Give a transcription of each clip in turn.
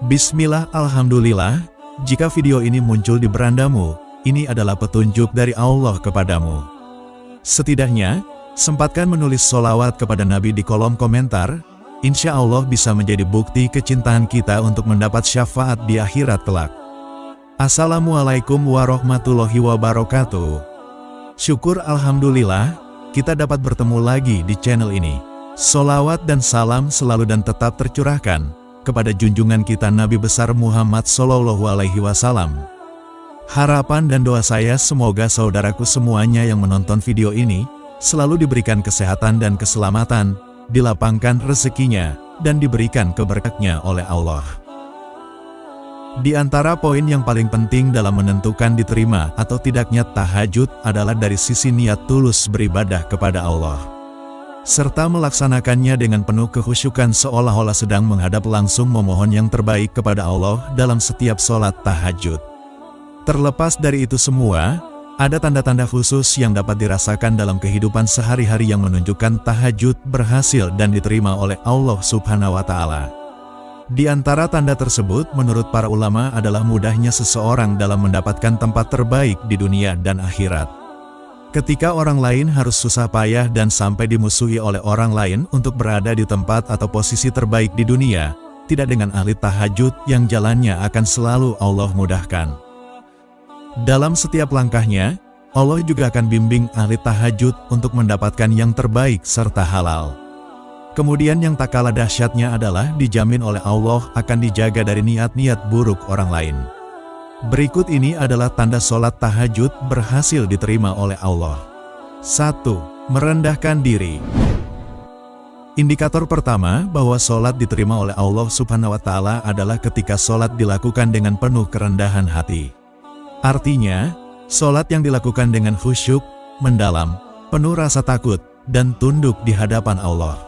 Bismillah, alhamdulillah, jika video ini muncul di berandamu, ini adalah petunjuk dari Allah kepadamu. Setidaknya, sempatkan menulis sholawat kepada Nabi di kolom komentar, insya Allah bisa menjadi bukti kecintaan kita untuk mendapat syafaat di akhirat kelak. Assalamualaikum warahmatullahi wabarakatuh. Syukur alhamdulillah, kita dapat bertemu lagi di channel ini. Sholawat dan salam selalu dan tetap tercurahkan kepada junjungan kita Nabi besar Muhammad SAW. Harapan dan doa saya semoga saudaraku semuanya yang menonton video ini selalu diberikan kesehatan dan keselamatan, dilapangkan rezekinya, dan diberikan keberkatnya oleh Allah. Di antara poin yang paling penting dalam menentukan diterima atau tidaknya tahajud adalah dari sisi niat tulus beribadah kepada Allah, serta melaksanakannya dengan penuh kekhusyukan seolah-olah sedang menghadap langsung memohon yang terbaik kepada Allah dalam setiap sholat tahajud. Terlepas dari itu semua, ada tanda-tanda khusus yang dapat dirasakan dalam kehidupan sehari-hari yang menunjukkan tahajud berhasil dan diterima oleh Allah Subhanahu wa Ta'ala. Di antara tanda tersebut, menurut para ulama adalah mudahnya seseorang dalam mendapatkan tempat terbaik di dunia dan akhirat. Ketika orang lain harus susah payah dan sampai dimusuhi oleh orang lain untuk berada di tempat atau posisi terbaik di dunia, tidak dengan ahli tahajud yang jalannya akan selalu Allah mudahkan. Dalam setiap langkahnya, Allah juga akan bimbing ahli tahajud untuk mendapatkan yang terbaik serta halal. Kemudian yang tak kalah dahsyatnya adalah dijamin oleh Allah akan dijaga dari niat-niat buruk orang lain. Berikut ini adalah tanda sholat tahajud berhasil diterima oleh Allah. 1. Merendahkan diri. Indikator pertama bahwa sholat diterima oleh Allah Subhanahu wa Ta'ala adalah ketika sholat dilakukan dengan penuh kerendahan hati. Artinya, sholat yang dilakukan dengan khusyuk, mendalam, penuh rasa takut, dan tunduk di hadapan Allah.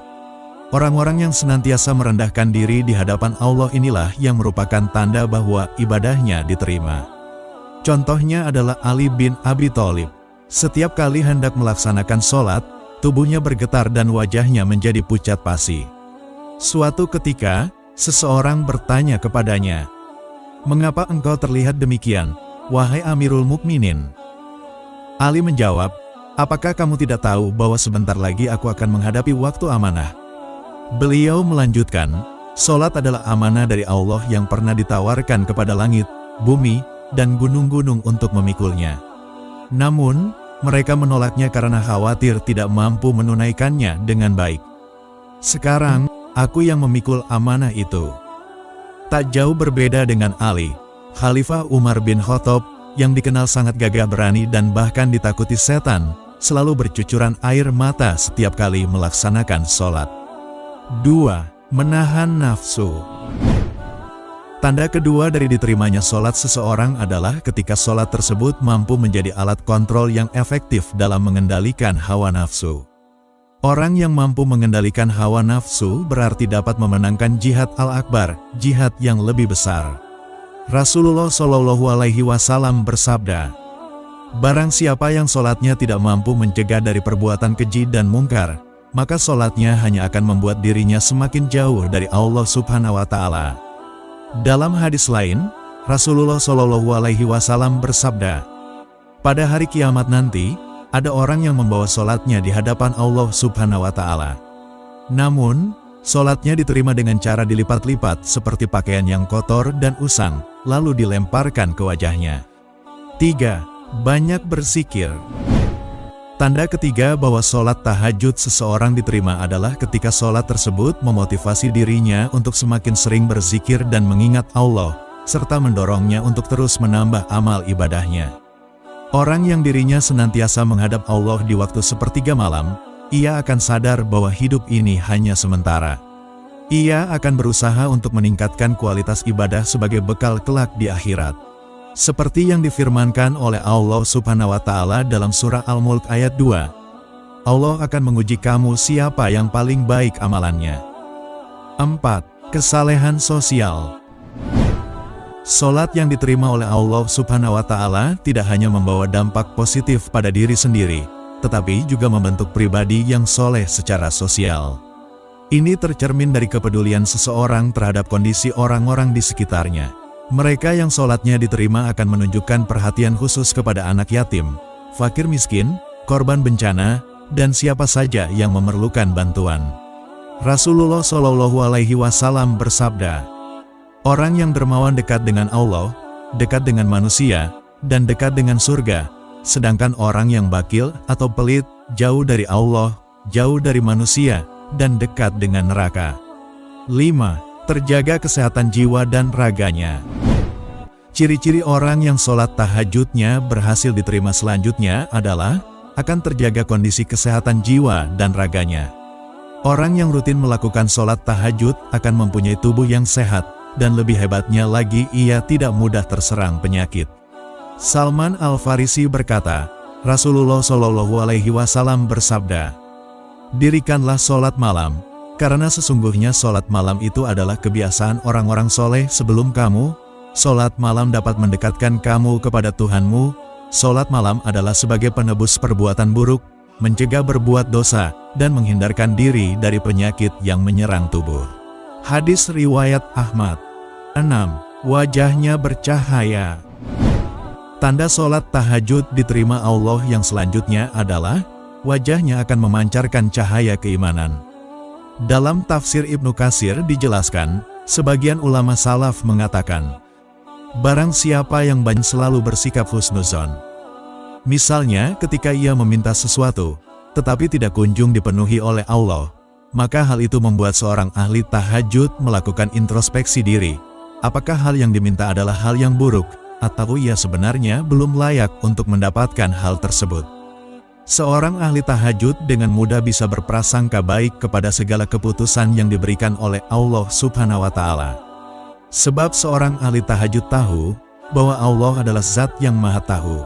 Orang-orang yang senantiasa merendahkan diri di hadapan Allah inilah yang merupakan tanda bahwa ibadahnya diterima. Contohnya adalah Ali bin Abi Thalib. Setiap kali hendak melaksanakan sholat, tubuhnya bergetar dan wajahnya menjadi pucat pasi. Suatu ketika, seseorang bertanya kepadanya, "Mengapa engkau terlihat demikian, wahai Amirul Mukminin?" Ali menjawab, "Apakah kamu tidak tahu bahwa sebentar lagi aku akan menghadapi waktu amanah?" Beliau melanjutkan, "Sholat adalah amanah dari Allah yang pernah ditawarkan kepada langit, bumi, dan gunung-gunung untuk memikulnya. Namun, mereka menolaknya karena khawatir tidak mampu menunaikannya dengan baik. Sekarang, aku yang memikul amanah itu." Tak jauh berbeda dengan Ali, Khalifah Umar bin Khattab, yang dikenal sangat gagah berani dan bahkan ditakuti setan, selalu bercucuran air mata setiap kali melaksanakan sholat. 2. Menahan nafsu. Tanda kedua dari diterimanya sholat seseorang adalah ketika sholat tersebut mampu menjadi alat kontrol yang efektif dalam mengendalikan hawa nafsu. Orang yang mampu mengendalikan hawa nafsu berarti dapat memenangkan jihad al-akbar, jihad yang lebih besar. Rasulullah SAW bersabda, "Barang siapa yang sholatnya tidak mampu mencegah dari perbuatan keji dan mungkar, maka sholatnya hanya akan membuat dirinya semakin jauh dari Allah Subhanahu wa Ta'ala." Dalam hadis lain, Rasulullah SAW bersabda, "Pada hari kiamat nanti, ada orang yang membawa sholatnya di hadapan Allah Subhanahu wa Ta'ala. Namun, sholatnya diterima dengan cara dilipat-lipat seperti pakaian yang kotor dan usang, lalu dilemparkan ke wajahnya." 3. Banyak berzikir. Tanda ketiga bahwa sholat tahajud seseorang diterima adalah ketika sholat tersebut memotivasi dirinya untuk semakin sering berzikir dan mengingat Allah, serta mendorongnya untuk terus menambah amal ibadahnya. Orang yang dirinya senantiasa menghadap Allah di waktu sepertiga malam, ia akan sadar bahwa hidup ini hanya sementara. Ia akan berusaha untuk meningkatkan kualitas ibadah sebagai bekal kelak di akhirat. Seperti yang difirmankan oleh Allah Subhanahu wa Ta'ala dalam surah Al-Mulk ayat 2, Allah akan menguji kamu siapa yang paling baik amalannya. 4. Kesalehan sosial. Sholat yang diterima oleh Allah Subhanahu wa Ta'ala tidak hanya membawa dampak positif pada diri sendiri, tetapi juga membentuk pribadi yang soleh secara sosial. Ini tercermin dari kepedulian seseorang terhadap kondisi orang-orang di sekitarnya. Mereka yang sholatnya diterima akan menunjukkan perhatian khusus kepada anak yatim, fakir miskin, korban bencana, dan siapa saja yang memerlukan bantuan. Rasulullah Shallallahu Alaihi Wasallam bersabda, "Orang yang dermawan dekat dengan Allah, dekat dengan manusia, dan dekat dengan surga. Sedangkan orang yang bakil atau pelit, jauh dari Allah, jauh dari manusia, dan dekat dengan neraka." 5. Terjaga kesehatan jiwa dan raganya. Ciri-ciri orang yang sholat tahajudnya berhasil diterima selanjutnya adalah akan terjaga kondisi kesehatan jiwa dan raganya. Orang yang rutin melakukan sholat tahajud akan mempunyai tubuh yang sehat, dan lebih hebatnya lagi ia tidak mudah terserang penyakit. Salman Al-Farisi berkata, Rasulullah Shallallahu Alaihi Wasallam bersabda, "Dirikanlah sholat malam, karena sesungguhnya sholat malam itu adalah kebiasaan orang-orang soleh sebelum kamu. Sholat malam dapat mendekatkan kamu kepada Tuhanmu. Sholat malam adalah sebagai penebus perbuatan buruk, mencegah berbuat dosa, dan menghindarkan diri dari penyakit yang menyerang tubuh." Hadis riwayat Ahmad. 6. Wajahnya bercahaya. Tanda sholat tahajud diterima Allah yang selanjutnya adalah wajahnya akan memancarkan cahaya keimanan. Dalam tafsir Ibnu Katsir dijelaskan, sebagian ulama salaf mengatakan, barang siapa yang banyak selalu bersikap husnuzon. Misalnya ketika ia meminta sesuatu, tetapi tidak kunjung dipenuhi oleh Allah, maka hal itu membuat seorang ahli tahajud melakukan introspeksi diri. Apakah hal yang diminta adalah hal yang buruk, atau ia sebenarnya belum layak untuk mendapatkan hal tersebut? Seorang ahli tahajud dengan mudah bisa berprasangka baik kepada segala keputusan yang diberikan oleh Allah Subhanahu wa Ta'ala. Sebab seorang ahli tahajud tahu bahwa Allah adalah Zat yang Maha Tahu.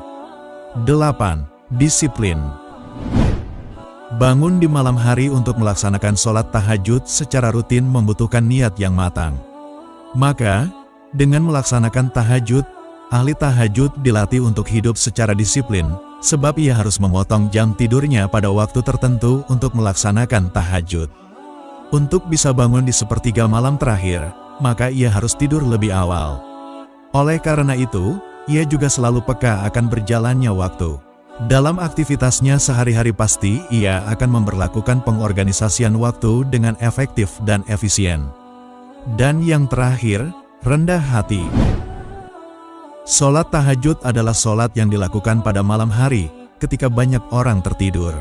8. Disiplin. Bangun di malam hari untuk melaksanakan sholat tahajud secara rutin membutuhkan niat yang matang. Maka, dengan melaksanakan tahajud, ahli tahajud dilatih untuk hidup secara disiplin, sebab ia harus memotong jam tidurnya pada waktu tertentu untuk melaksanakan tahajud. Untuk bisa bangun di sepertiga malam terakhir, maka ia harus tidur lebih awal. Oleh karena itu, ia juga selalu peka akan berjalannya waktu. Dalam aktivitasnya sehari-hari pasti ia akan memberlakukan pengorganisasian waktu dengan efektif dan efisien. Dan yang terakhir, rendah hati. Sholat tahajud adalah sholat yang dilakukan pada malam hari, ketika banyak orang tertidur.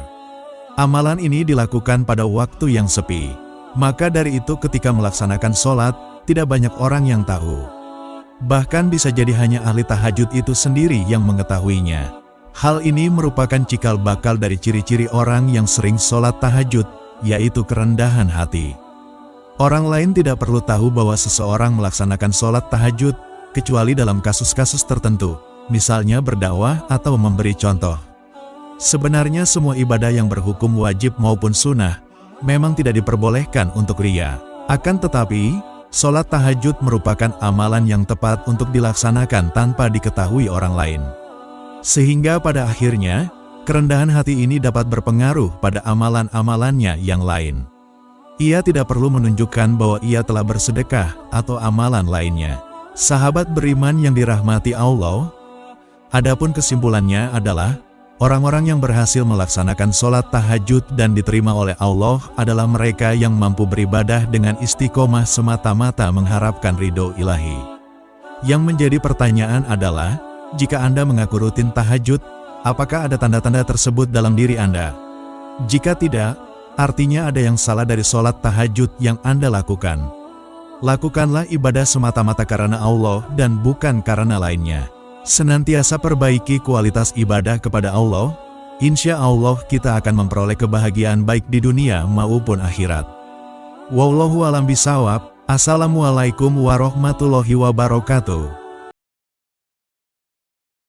Amalan ini dilakukan pada waktu yang sepi. Maka dari itu ketika melaksanakan sholat, tidak banyak orang yang tahu. Bahkan bisa jadi hanya ahli tahajud itu sendiri yang mengetahuinya. Hal ini merupakan cikal bakal dari ciri-ciri orang yang sering sholat tahajud, yaitu kerendahan hati. Orang lain tidak perlu tahu bahwa seseorang melaksanakan sholat tahajud, kecuali dalam kasus-kasus tertentu, misalnya berdakwah atau memberi contoh. Sebenarnya semua ibadah yang berhukum wajib maupun sunnah, memang tidak diperbolehkan untuk riya. Akan tetapi, sholat tahajud merupakan amalan yang tepat untuk dilaksanakan tanpa diketahui orang lain. Sehingga pada akhirnya, kerendahan hati ini dapat berpengaruh pada amalan-amalannya yang lain. Ia tidak perlu menunjukkan bahwa ia telah bersedekah atau amalan lainnya. Sahabat beriman yang dirahmati Allah, adapun kesimpulannya adalah, orang-orang yang berhasil melaksanakan sholat tahajud dan diterima oleh Allah adalah mereka yang mampu beribadah dengan istiqomah semata-mata mengharapkan ridho ilahi. Yang menjadi pertanyaan adalah, jika Anda mengaku rutin tahajud, apakah ada tanda-tanda tersebut dalam diri Anda? Jika tidak, artinya ada yang salah dari sholat tahajud yang Anda lakukan. Lakukanlah ibadah semata-mata karena Allah dan bukan karena lainnya. Senantiasa perbaiki kualitas ibadah kepada Allah, insya Allah kita akan memperoleh kebahagiaan baik di dunia maupun akhirat. Wallahu a'lam bishawab. Assalamualaikum warahmatullahi wabarakatuh.